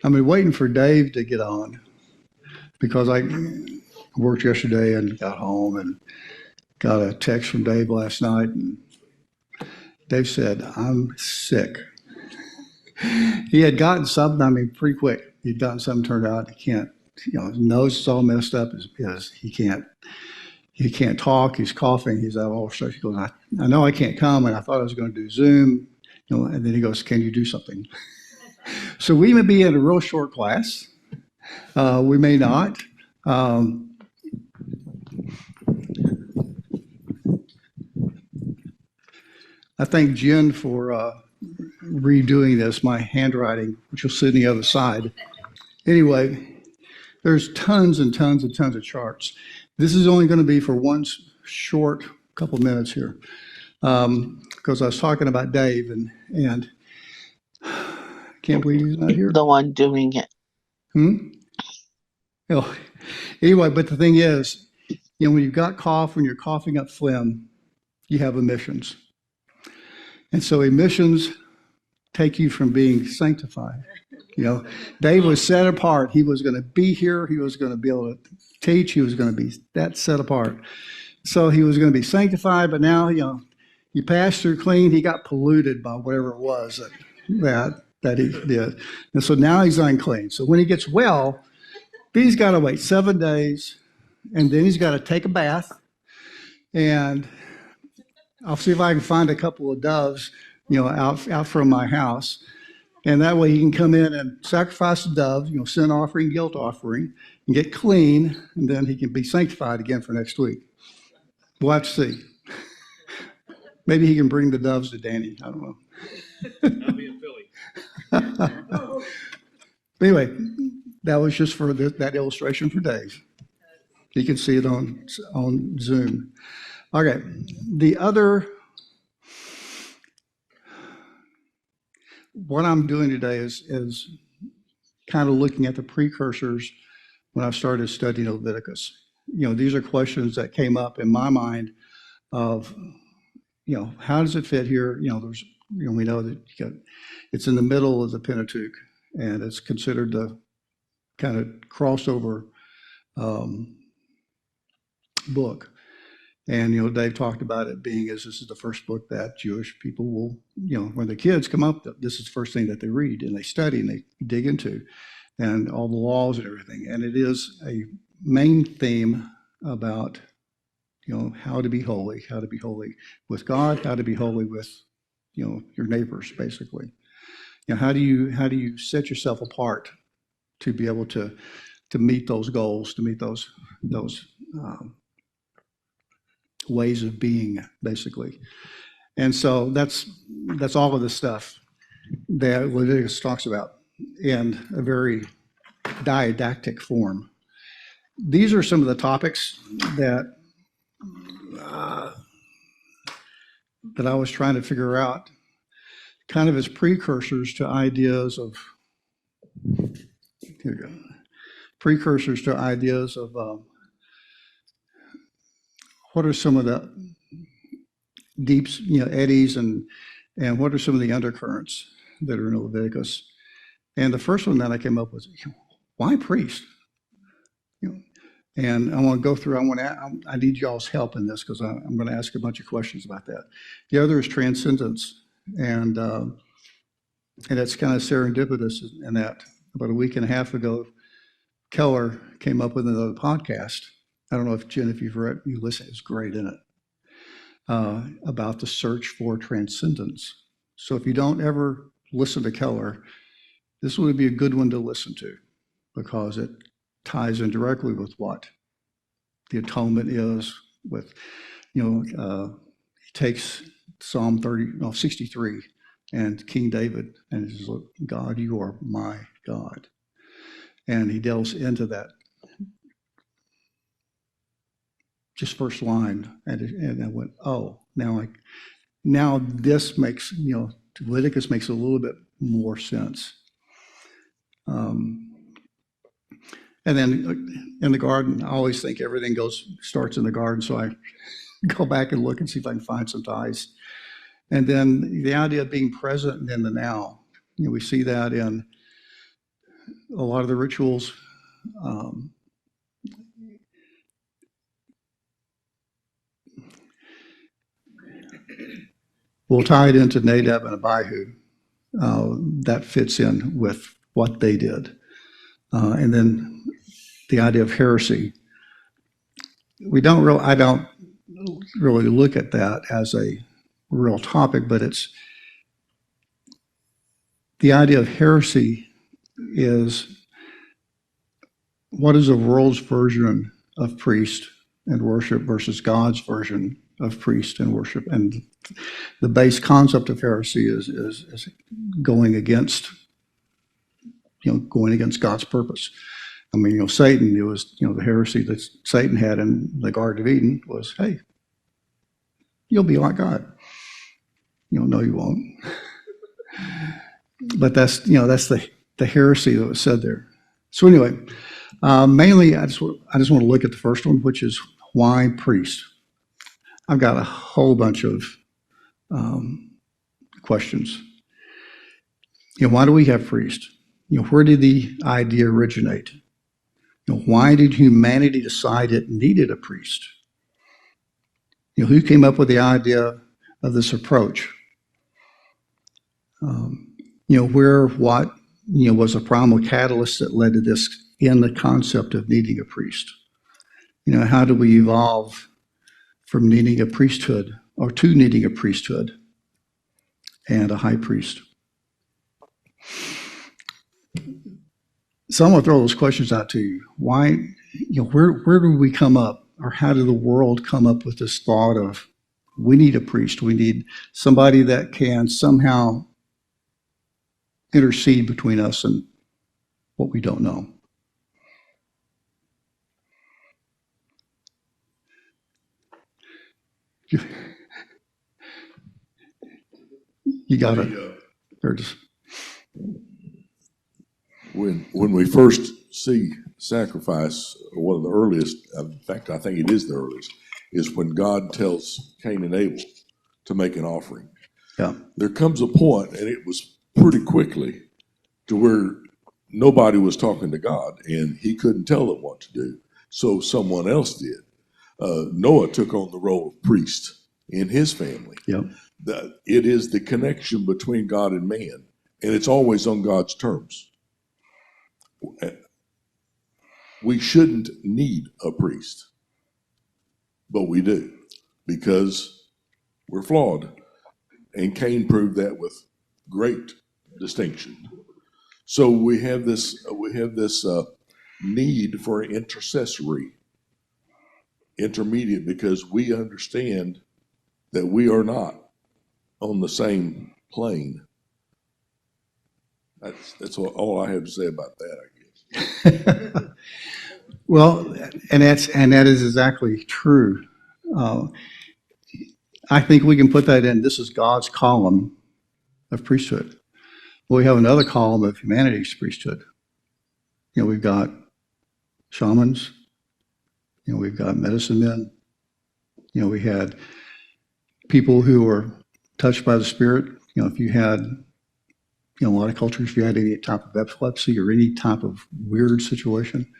I've been waiting for Dave to get on because I worked yesterday and got home and got a text from Dave last night. And Dave said, I'm sick. He had gotten something, I mean, pretty quick. He'd gotten something turned out. He can't, his nose is all messed up. He can't talk. He's coughing. He's out of all stress. He goes, I know I can't come. And I thought I was going to do Zoom. And then he goes, can you do something? So we may be in a real short class. We may not. I thank Jen for redoing this, my handwriting, which you'll see on the other side. Anyway, there's tons and tons and tons of charts. This is only going to be for one short couple minutes here, because I was talking about Dave and can't believe he's not here. The one doing it. Oh, anyway, but the thing is, when you've got cough, when you're coughing up phlegm, you have emissions. And so emissions take you from being sanctified. Dave was set apart. He was going to be here. He was going to be able to teach. He was going to be that set apart. So he was going to be sanctified, but now, he passed through clean. He got polluted by whatever it was that he did. And so now he's unclean. So when he gets well, he's got to wait 7 days, and then he's got to take a bath. And I'll see if I can find a couple of doves, out from my house. And that way he can come in and sacrifice the doves, sin offering, guilt offering, and get clean, and then he can be sanctified again for next week. We'll have to see. Maybe he can bring the doves to Danny. I don't know. I'll be in Philly. Anyway, that was just for that illustration for Dave. You can see it on Zoom. Okay, what I'm doing today is kind of looking at the precursors when I started studying Leviticus. These are questions that came up in my mind of, how does it fit here? We know that it's in the middle of the Pentateuch, and it's considered the kind of crossover book. And, Dave talked about it being as this is the first book that Jewish people will, when the kids come up, this is the first thing that they read and they study and they dig into, and all the laws and everything. And it is a main theme about, how to be holy with God, how to be holy with, your neighbors, basically. How do you set yourself apart to be able to meet those goals, to meet those ways of being, basically. And so that's all of the stuff that Leviticus talks about in a very didactic form. These are some of the topics that I was trying to figure out, kind of as precursors to ideas of, what are some of the deep, eddies and what are some of the undercurrents that are in Leviticus? And the first one that I came up with, why priest? And I want to go through, I need y'all's help in this because I'm going to ask a bunch of questions about that. The other is transcendence. And it's kind of serendipitous in that about a week and a half ago, Keller came up with another podcast. I don't know if Jen, if you listen, it's great in it, about the search for transcendence. So if you don't ever listen to Keller, this would be a good one to listen to because it ties in directly with what the atonement is. With, he takes Psalm 63 and King David and he says, "Look, God, you are my God," and he delves into that. Just first line, and I went, oh, now this makes, Leviticus makes a little bit more sense. And then in the garden, I always think everything starts in the garden, so I go back and look and see if I can find some ties. And then the idea of being present in the now, we see that in a lot of the rituals. We'll tie it into Nadab and Abihu. That fits in with what they did. And then the idea of heresy. I don't really look at that as a real topic, but it's the idea of heresy is what is the world's version of priest and worship versus God's version of priest and worship. And the base concept of heresy is going against God's purpose. I mean, Satan, it was, the heresy that Satan had in the Garden of Eden was, hey, you'll be like God. No, you won't. But that's the heresy that was said there. So anyway, mainly I just want to look at the first one, which is why priest. I've got a whole bunch of questions. Why do we have priests? Where did the idea originate? Why did humanity decide it needed a priest? Who came up with the idea of this approach? What was a primal catalyst that led to this in the concept of needing a priest? How do we evolve from needing a priesthood or to needing a priesthood and a high priest? So I'm going to throw those questions out to you. Why, where do we come up, or how did the world come up with this thought of we need a priest, we need somebody that can somehow intercede between us and what we don't know? You got it. When we first see sacrifice, one of the earliest, in fact, I think it is the earliest, is when God tells Cain and Abel to make an offering. Yeah. There comes a point, and it was pretty quickly, to where nobody was talking to God, and he couldn't tell them what to do, so someone else did. Noah took on the role of priest in his family. Yeah. It is the connection between God and man, and it's always on God's terms. We shouldn't need a priest, but we do, because we're flawed, and Cain proved that with great distinction. So we have this need for an intermediate, because we understand that we are not on the same plane. That's all I have to say about that, I guess. Well, and that is exactly true. I think we can put that in. This is God's column of priesthood. Well, we have another column of humanity's priesthood. We've got shamans. We've got medicine men. We had people who were touched by the Spirit. If you had, a lot of cultures, if you had any type of epilepsy or any type of weird situation,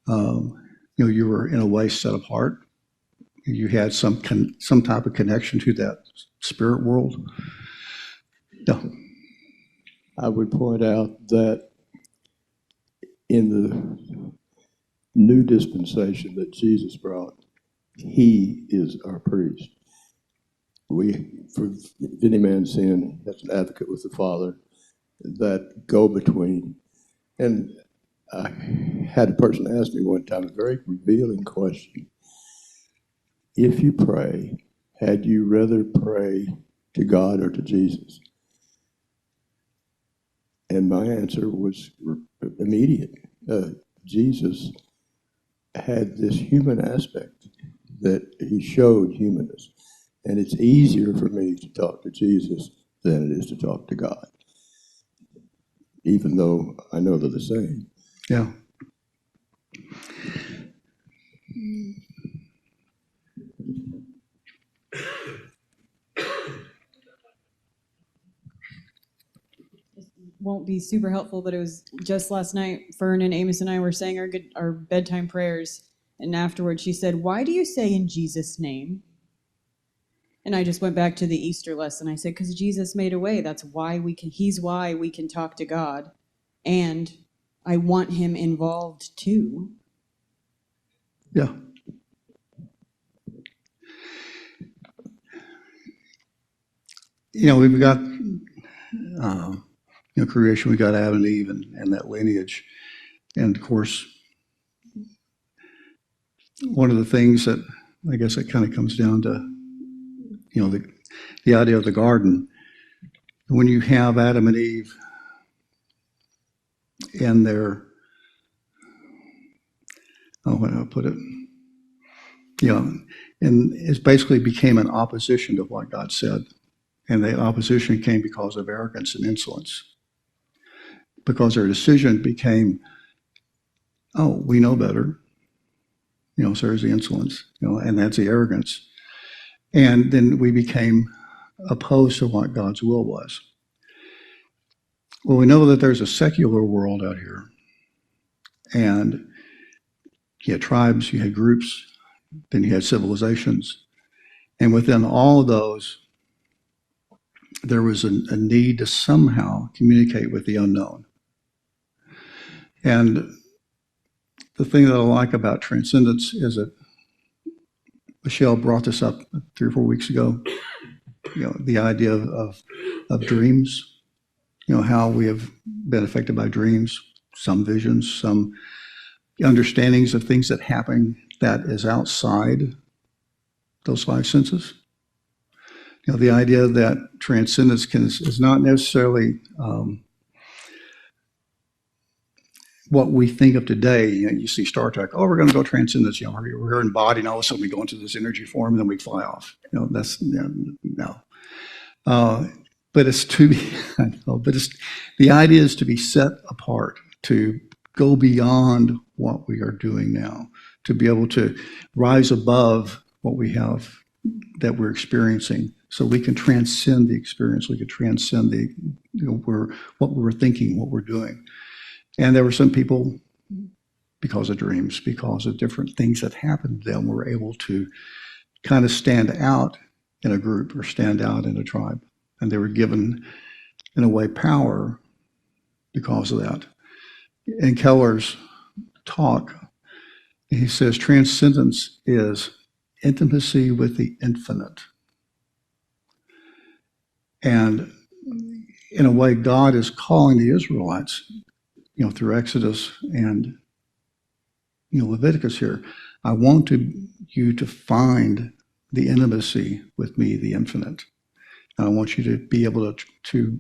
you were in a way set apart. You had some type of connection to that spirit world. Yeah. I would point out that in the new dispensation that Jesus brought, he is our priest. For if any man sin, that's an advocate with the Father, that go-between. And I had a person ask me one time a very revealing question. If you pray, had you rather pray to God or to Jesus? And my answer was immediate. Jesus had this human aspect that he showed humanness. And it's easier for me to talk to Jesus than it is to talk to God, even though I know they're the same. Yeah. Won't be super helpful, but it was just last night, Fern and Amos and I were saying our bedtime prayers, and afterwards she said, "Why do you say in Jesus' name?" And I just went back to the Easter lesson. I said, because Jesus made a way. That's why he's why we can talk to God. And I want him involved too. Yeah. We've got, creation, we got Adam and Eve and that lineage. And of course, one of the things that I guess it kind of comes down to, the idea of the garden. When you have Adam and Eve in their, how do I put it? And it basically became an opposition to what God said. And the opposition came because of arrogance and insolence. Because their decision became, oh, we know better. So there's the insolence, and that's the arrogance. And then we became opposed to what God's will was. Well, we know that there's a secular world out here. And you had tribes, you had groups, then you had civilizations. And within all of those, there was a need to somehow communicate with the unknown. And the thing that I like about transcendence is that Michelle brought this up 3 or 4 weeks ago, the idea of dreams, how we have been affected by dreams, some visions, some understandings of things that happen that is outside those 5 senses. The idea that transcendence is not necessarily what we think of today. You see Star Trek, oh, we're going to go transcendence. We're in body, and all of a sudden we go into this energy form, and then we fly off. That's no. But it's to be, I know, but the idea is to be set apart, to go beyond what we are doing now, to be able to rise above what we have that we're experiencing, so we can transcend the experience. We can transcend what we're thinking, what we're doing. And there were some people, because of dreams, because of different things that happened to them, were able to kind of stand out in a group or stand out in a tribe. And they were given, in a way, power because of that. In Keller's talk, he says transcendence is intimacy with the infinite. And in a way, God is calling the Israelites, through Exodus and Leviticus here. I want you to find the intimacy with me, the infinite. And I want you to be able to,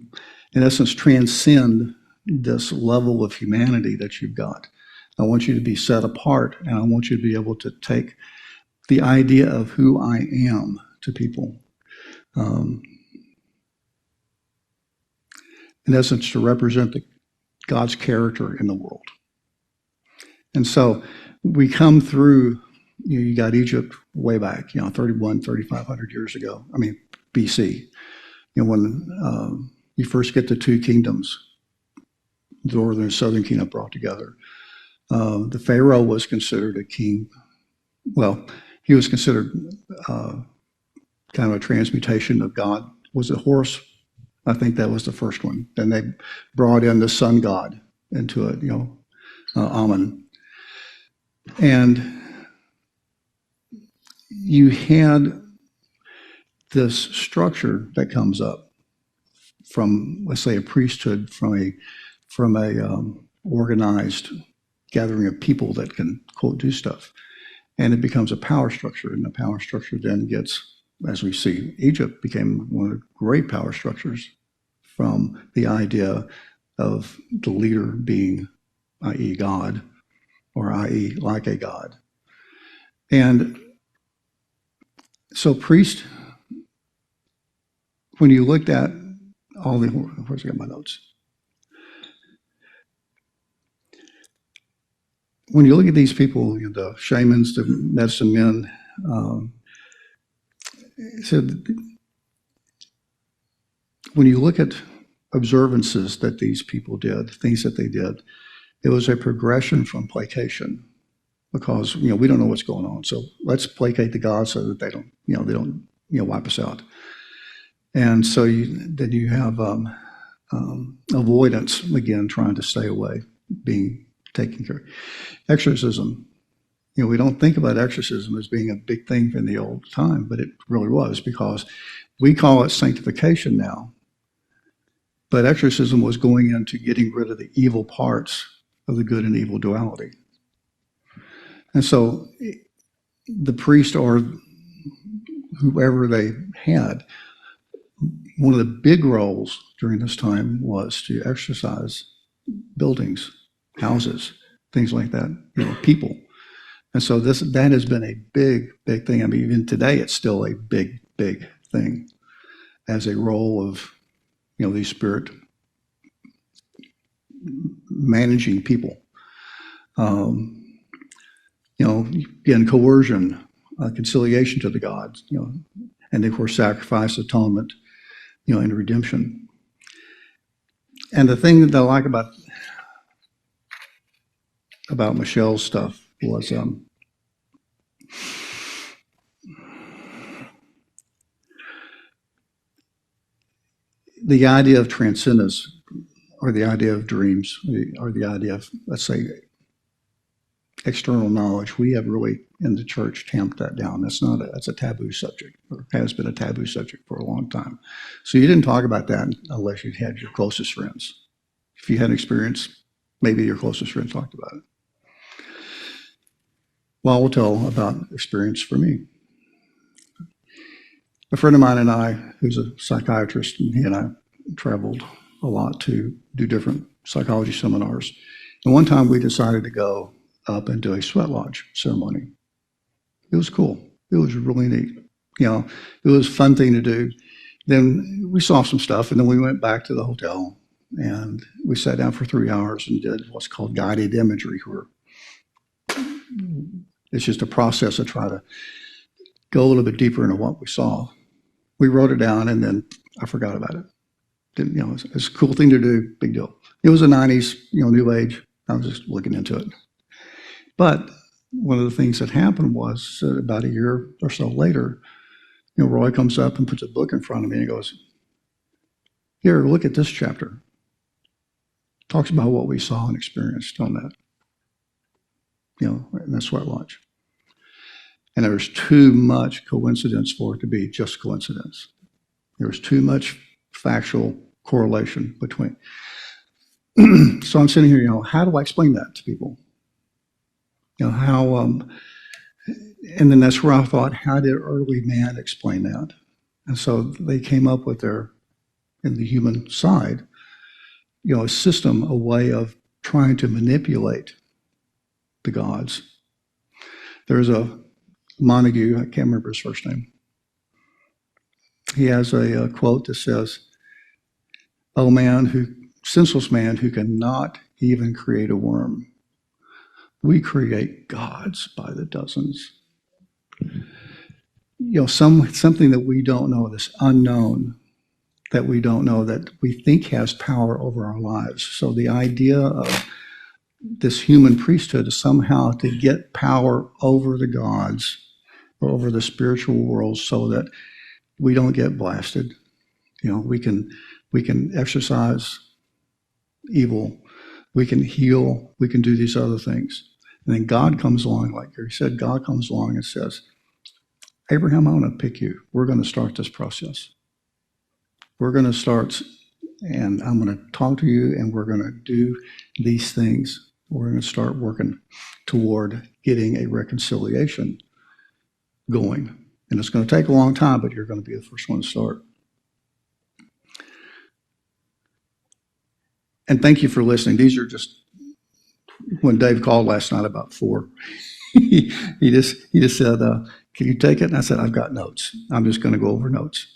in essence, transcend this level of humanity that you've got. I want you to be set apart, and I want you to be able to take the idea of who I am to people. In essence, to represent God's character in the world. And so we come through, you got Egypt way back, 3,500 years ago. BC. When you first get the 2 kingdoms, the northern and southern kingdom brought together. The Pharaoh was considered a king. Well, he was considered kind of a transmutation of God. Was it Horus? I think that was the first one. Then they brought in the sun god into it, Amun. And you had this structure that comes up from, let's say, a priesthood, from a organized gathering of people that can, quote, do stuff. And it becomes a power structure, and the power structure then gets, as we see, Egypt became one of the great power structures from the idea of the leader being, i.e. God, or i.e. like a God. And so priest, when you looked at all the, where's I got my notes? When you look at these people, the shamans, the medicine men, said, when you look at observances that these people did, things that they did. It was a progression from placation because, we don't know what's going on. So let's placate the gods so that they don't wipe us out. And so then you have avoidance, again, trying to stay away, being taken care of. Exorcism. We don't think about exorcism as being a big thing in the old time, but it really was, because we call it sanctification now. But exorcism was going into getting rid of the evil parts of the good and evil duality. And so the priest or whoever they had, one of the big roles during this time was to exorcise buildings, houses, things like that, people. And so that has been a big, big thing. I mean, even today, it's still a big, big thing as a role of, these spirit managing people. Again, coercion, conciliation to the gods, and of course, sacrifice, atonement, and redemption. And the thing that I like about Michelle's stuff was the idea of transcendence, or the idea of dreams, or the idea of, let's say, external knowledge. We have really, in the church, tamped that down. That's a taboo subject, or has been a taboo subject for a long time. So you didn't talk about that unless you had your closest friends. If you had experience, maybe your closest friends talked about it. Well, I will tell about experience for me. A friend of mine and I, who's a psychiatrist, and he and I traveled a lot to do different psychology seminars. And one time we decided to go up and do a sweat lodge ceremony. It was cool. It was really neat. It was a fun thing to do. Then we saw some stuff, and then we went back to the hotel, and we sat down for 3 hours and did what's called guided imagery, where it's just a process to try to go a little bit deeper into what we saw. We wrote it down, and then I forgot about it. It's a cool thing to do, big deal. It was the 90s, new age. I was just looking into it. But one of the things that happened was about a year or so later, Roy comes up and puts a book in front of me and he goes, "Here, look at this chapter." Talks about what we saw and experienced on that, in that sweat lodge. And there was too much coincidence for it to be just coincidence. There was too much factual correlation between. So I'm sitting here, how do I explain that to people? And then that's where I thought, how did early man explain that? And so they came up with in the human side, a system, a way of trying to manipulate the gods. There's a Montague, I can't remember his first name. He has a quote that says, "Oh senseless man who cannot even create a worm. We create gods by the dozens." Something that we don't know, this unknown that we don't know, that we think has power over our lives. So the idea of this human priesthood is somehow to get power over the gods or over the spiritual world so that we don't get blasted. We can exercise evil, we can heal, we can do these other things. And then God comes along, like Gary said, God comes along and says, "Abraham, I'm going to pick you. We're going to start this process. We're going to start, and I'm going to talk to you, and we're going to do these things. We're going to start working toward getting a reconciliation going. And it's going to take a long time, but you're going to be the first one to start." And thank you for listening. These are just, when Dave called last night about 4, he just said, "Can you take it?" And I said, "I've got notes. I'm just going to go over notes."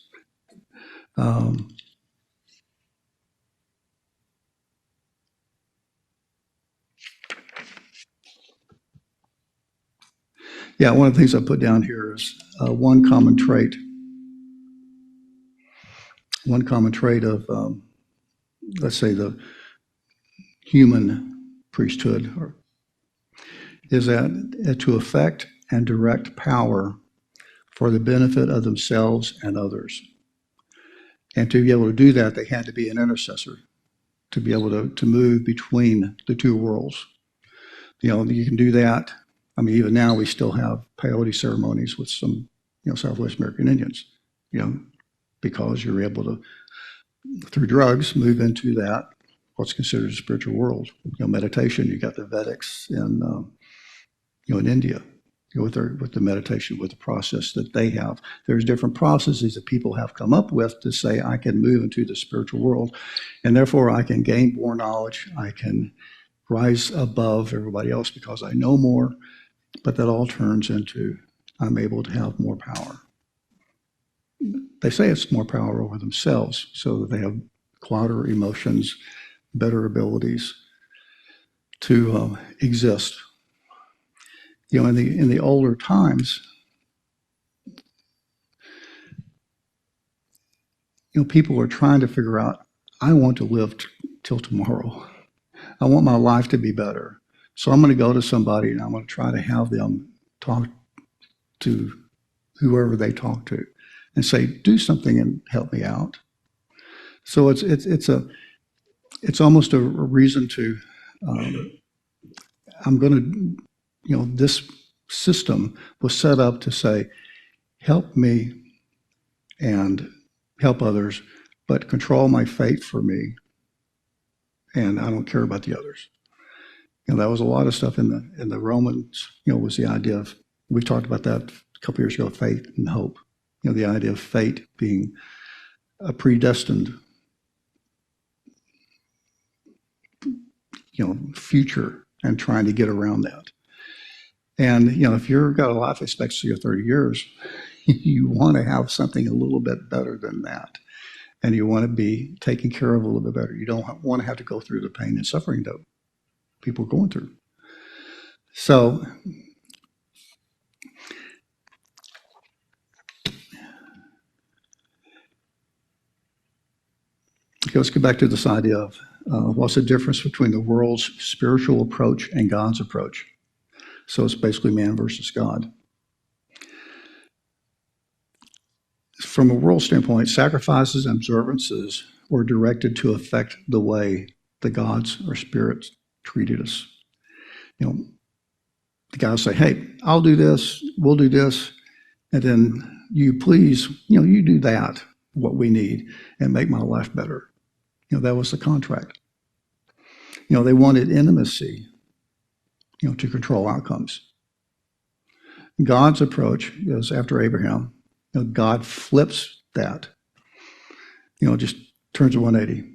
Yeah, one of the things I put down here is one common trait. One common trait of let's say, the human priesthood, is that to affect and direct power for the benefit of themselves and others. And to be able to do that, they had to be an intercessor to be able to move between the two worlds. You can do that. I mean, even now we still have peyote ceremonies with some, Southwest American Indians, because you're able to, through drugs, move into that, what's considered a spiritual world. Meditation, you got the Vedics in India, with the meditation, with the process that they have. There's different processes that people have come up with to say, I can move into the spiritual world, and therefore I can gain more knowledge. I can rise above everybody else because I know more, but that all turns into I'm able to have more power. They say it's more power over themselves so that they have quieter emotions, better abilities to exist. In the older times, people are trying to figure out, I want to live till tomorrow. I want my life to be better. So I'm going to go to somebody and I'm going to try to have them talk to whoever they talk to and say, do something and help me out. So it's almost a reason to, I'm going to, this system was set up to say, help me and help others, but control my fate for me. And I don't care about the others. That was a lot of stuff in the Romans, was the idea of, we talked about that a couple years ago, faith and hope. The idea of fate being a predestined, future, and trying to get around that. And, if you've got a life expectancy of 30 years, you want to have something a little bit better than that. And you want to be taken care of a little bit better. You don't want to have to go through the pain and suffering that people are going through. So, okay, let's get back to this idea of what's the difference between the world's spiritual approach and God's approach. So it's basically man versus God. From a world standpoint, sacrifices and observances were directed to affect the way the gods or spirits treated us. The guys say, hey, I'll do this, we'll do this, and then you please, you do that, what we need, and make my life better. That was the contract. They wanted intimacy, to control outcomes. God's approach is, after Abraham, God flips that, just turns it 180.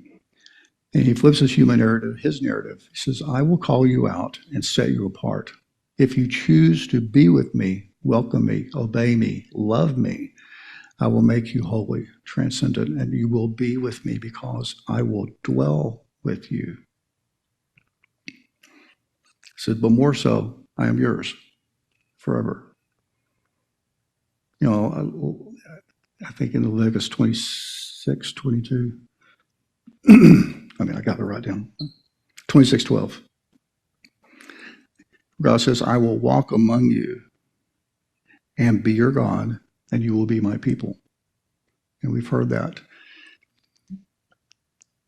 And he flips his human narrative, his narrative. He says, I will call you out and set you apart. If you choose to be with me, welcome me, obey me, love me, I will make you holy, transcendent, and you will be with me because I will dwell with you. He said, but more so, I am yours forever. I think in Leviticus 26, 22, I got it right down. 26:12. God says, I will walk among you and be your God, and you will be my people. And we've heard that.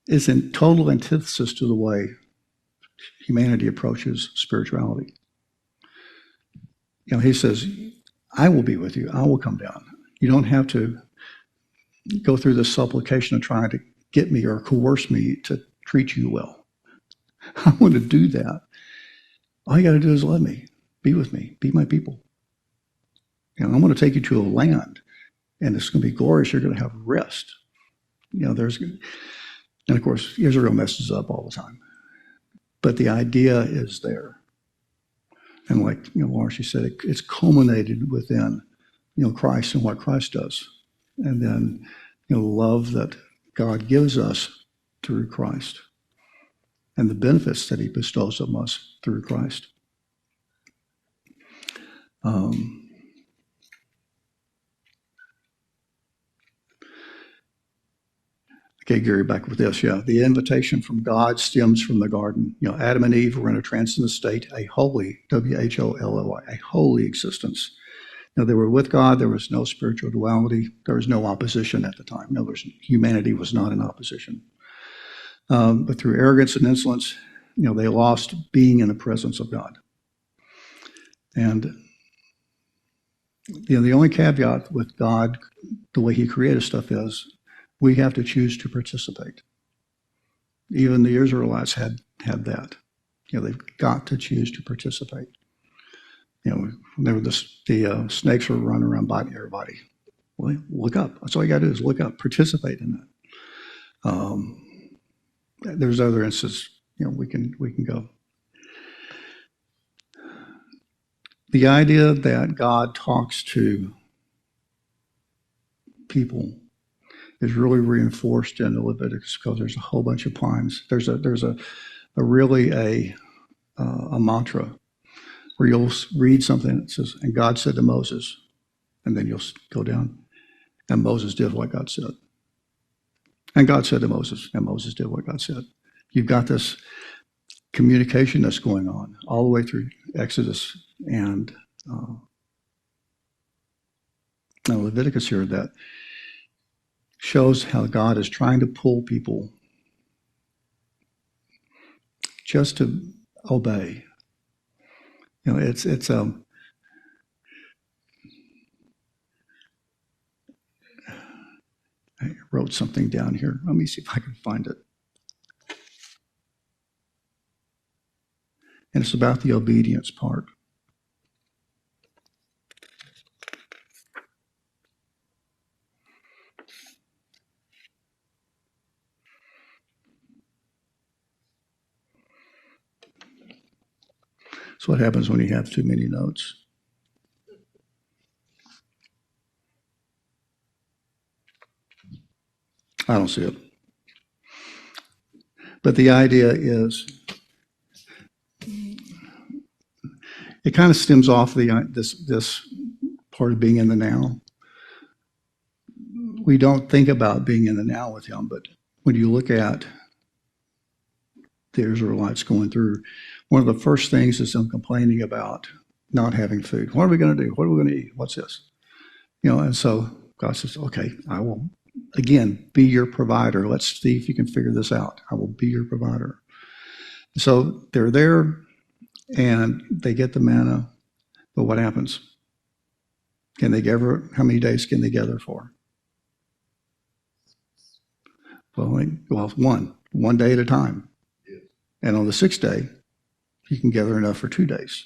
It's in total antithesis to the way humanity approaches spirituality. He says, I will be with you. I will come down. You don't have to go through this supplication of trying to get me or coerce me to treat you well. I want to do that. All you got to do is love me, be with me, be my people. I'm going to take you to a land, and it's going to be glorious. You're going to have rest. And of course, Israel messes up all the time. But the idea is there. And like, Laura, she said, it's culminated within, Christ and what Christ does. And then, love that God gives us through Christ and the benefits that he bestows on us through Christ. Okay, Gary, back with this. Yeah, the invitation from God stems from the garden. Adam and Eve were in a transcendent state, a holy, WHOLLY, a holy existence. They were with God. There was no spiritual duality. There was no opposition at the time. In other words, humanity was not in opposition. But through arrogance and insolence, they lost being in the presence of God. And the only caveat with God, the way He created stuff, is we have to choose to participate. Even the Israelites had that. They've got to choose to participate. Whenever the snakes were running around biting everybody, well, look up. That's all you got to do is look up, participate in that. There's other instances, we can go. The idea that God talks to people is really reinforced in the Leviticus because there's a whole bunch of times. There's a mantra where you'll read something that says, "And God said to Moses," and then you'll go down, "And Moses did what God said." And God said to Moses, and Moses did what God said. You've got this communication that's going on all the way through Exodus and Leviticus here that shows how God is trying to pull people just to obey. It's I wrote something down here. Let me see if I can find it. And it's about the obedience part. That's what happens when you have too many notes. I don't see it. But the idea is, it kind of stems off this part of being in the now. We don't think about being in the now with Him, but when you look at the Israelites going through, one of the first things is them complaining about not having food. What are we going to do? What are we going to eat? What's this? And so God says, okay, I will, again, be your provider. Let's see if you can figure this out. I will be your provider. So they're there and they get the manna, but what happens? Can they gather? How many days can they gather for? Well, one day at a time. Yes. And on the sixth day, you can gather enough for 2 days.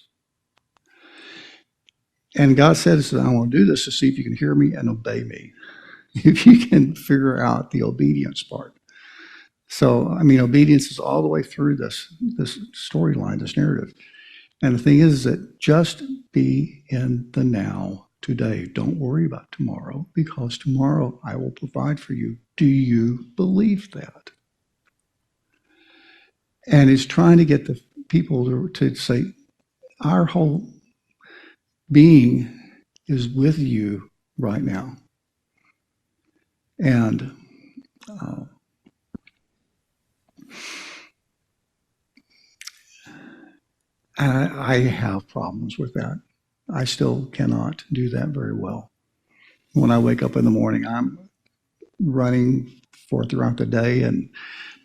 And God says, I want to do this to see if you can hear me and obey me. If you can figure out the obedience part. So, obedience is all the way through this storyline, this narrative. And the thing is that just be in the now today. Don't worry about tomorrow, because tomorrow I will provide for you. Do you believe that? And he's trying to get the people to say, our whole being is with you right now. And I have problems with that. I still cannot do that very well. When I wake up in the morning, I'm running for throughout the day and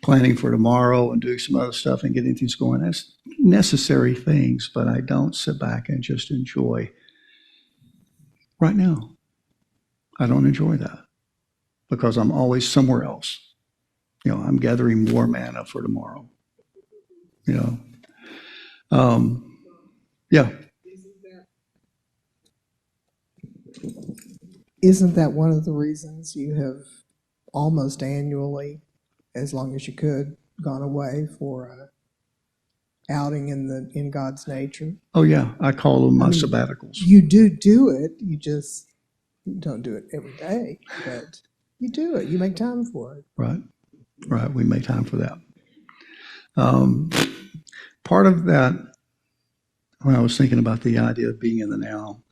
planning for tomorrow and doing some other stuff and getting things going. That's necessary things, but I don't sit back and just enjoy right now. I don't enjoy that because I'm always somewhere else. I'm gathering more manna for tomorrow. Yeah. Isn't that one of the reasons you have almost annually, as long as you could, gone away for a outing in God's nature? Oh yeah, I call them my sabbaticals. You do it. You just don't do it every day, but you do it. You make time for it. Right. We make time for that. Part of that, when I was thinking about the idea of being in the now,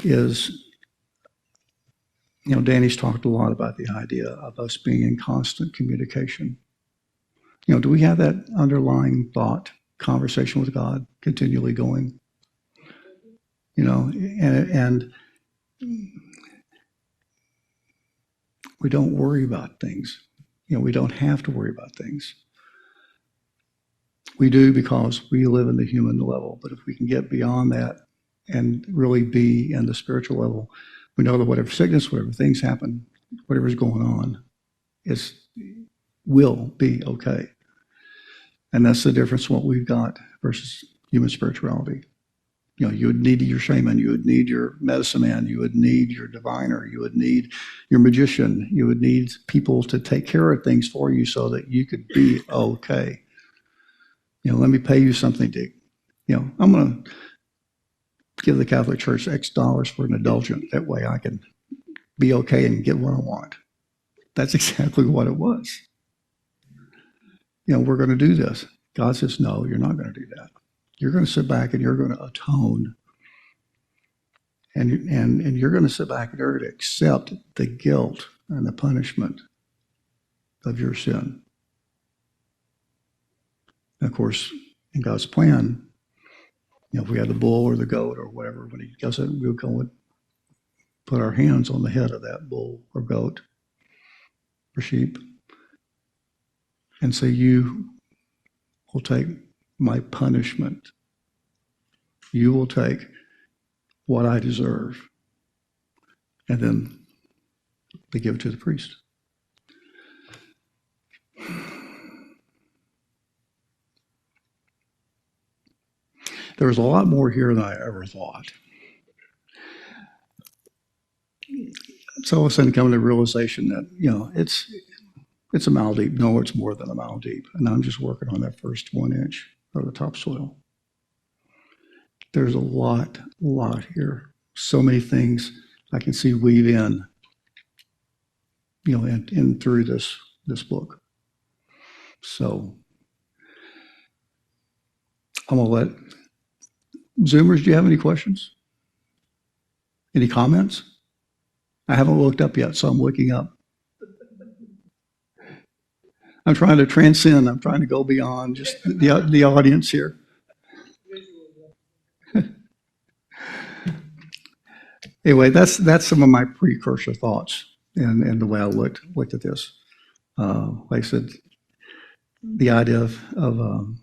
is Danny's talked a lot about the idea of us being in constant communication. Do we have that underlying thought, conversation with God continually going? And we don't worry about things. We don't have to worry about things. We do because we live in the human level. But if we can get beyond that and really be in the spiritual level, we know that whatever sickness, whatever things happen, whatever's going on, will be okay. And that's the difference what we've got versus human spirituality. You would need your shaman, you would need your medicine man, you would need your diviner, you would need your magician, you would need people to take care of things for you so that you could be okay. Let me pay you something to, I'm going to give the Catholic Church X dollars for an indulgent. That way I can be okay and get what I want. That's exactly what it was. We're going to do this. God says, no, you're not going to do that. You're going to sit back and you're going to atone. And you're going to sit back and you're going to accept the guilt and the punishment of your sin. And of course, in God's plan, if we had the bull or the goat or whatever, when he does it, we'll go and put our hands on the head of that bull or goat or sheep and say, you will take my punishment. You will take what I deserve. And then they give it to the priest. There was a lot more here than I ever thought. So all of a sudden come to the realization that, it's a mile deep. No, it's more than a mile deep. And I'm just working on that first 1 inch of the topsoil. There's a lot here. So many things I can see weave in, in through this book. So I'm going to let Zoomers, do you have any questions? Any comments? I haven't looked up yet, so I'm looking up. I'm trying to transcend. I'm trying to go beyond just the audience here. Anyway, that's some of my precursor thoughts and the way I looked at this. Like I said, the idea of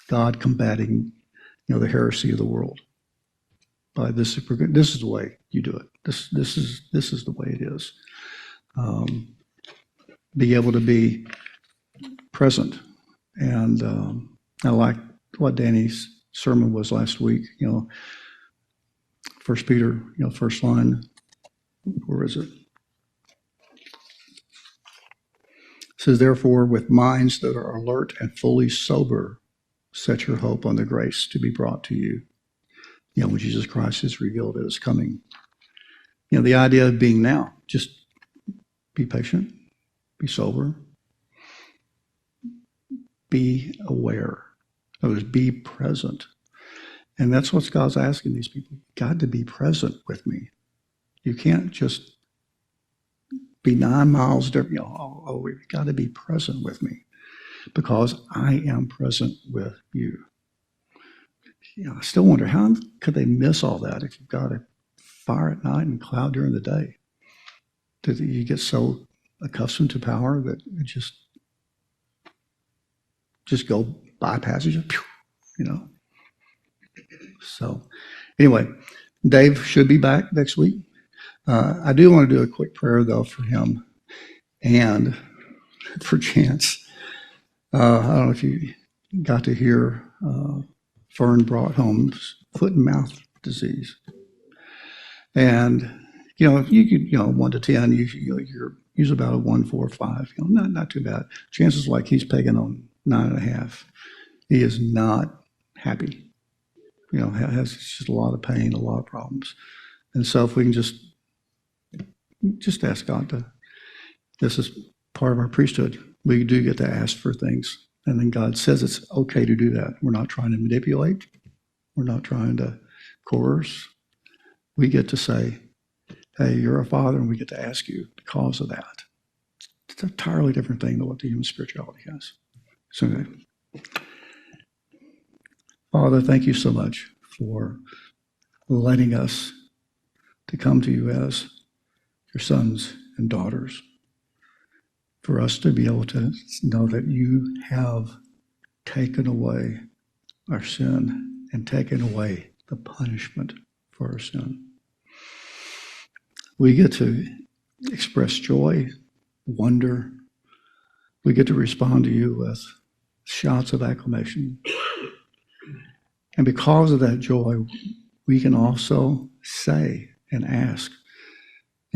God combating, the heresy of the world. By this is the way you do it. This is the way it is. Be able to be present, and I like what Danny's sermon was last week. 1 Peter, first line. Where is it? It says, therefore, with minds that are alert and fully sober, set your hope on the grace to be brought to you. When Jesus Christ is revealed as coming. The idea of being now, just be patient, be sober, be aware. In other words, be present. And that's what God's asking these people. God to be present with me. You can't just be 9 miles different. You've got to be present with me because I am present with you. I still wonder, how could they miss all that if you've got a fire at night and cloud during the day? Did you get so accustomed to power that it just go bypasses you? So anyway, Dave should be back next week. I do want to do a quick prayer, though, for him and for Chance. I don't know if you got to hear Fern brought home foot and mouth disease. And, if you could, 1 to 10, you're usually about a 1.45, not too bad. Chances like he's pegging on 9.5. He is not happy. Has just a lot of pain, a lot of problems. And so if we can just ask God this is part of our priesthood. We do get to ask for things. And then God says it's okay to do that. We're not trying to manipulate. We're not trying to coerce. We get to say, hey, you're a father and we get to ask you because of that. It's an entirely different thing than what the human spirituality has. So, anyway. Father, thank you so much for letting us to come to you as your sons and daughters, for us to be able to know that you have taken away our sin and taken away the punishment for our sin. We get to express joy, wonder. We get to respond to you with shouts of acclamation. And because of that joy, we can also say and ask,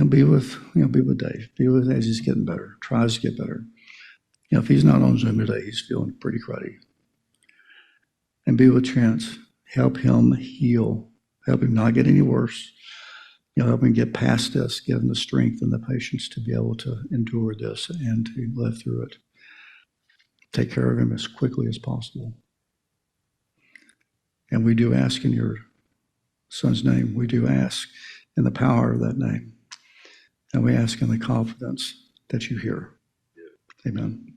be with Dave, be with as he's getting better, tries to get better. If he's not on Zoom today, he's feeling pretty cruddy. And be with Chance, help him heal, help him not get any worse, help him get past this, give him the strength and the patience to be able to endure this and to live through it. Take care of him as quickly as possible. And we do ask in your Son's name, we do ask in the power of that name. And we ask in the confidence that you hear. Amen.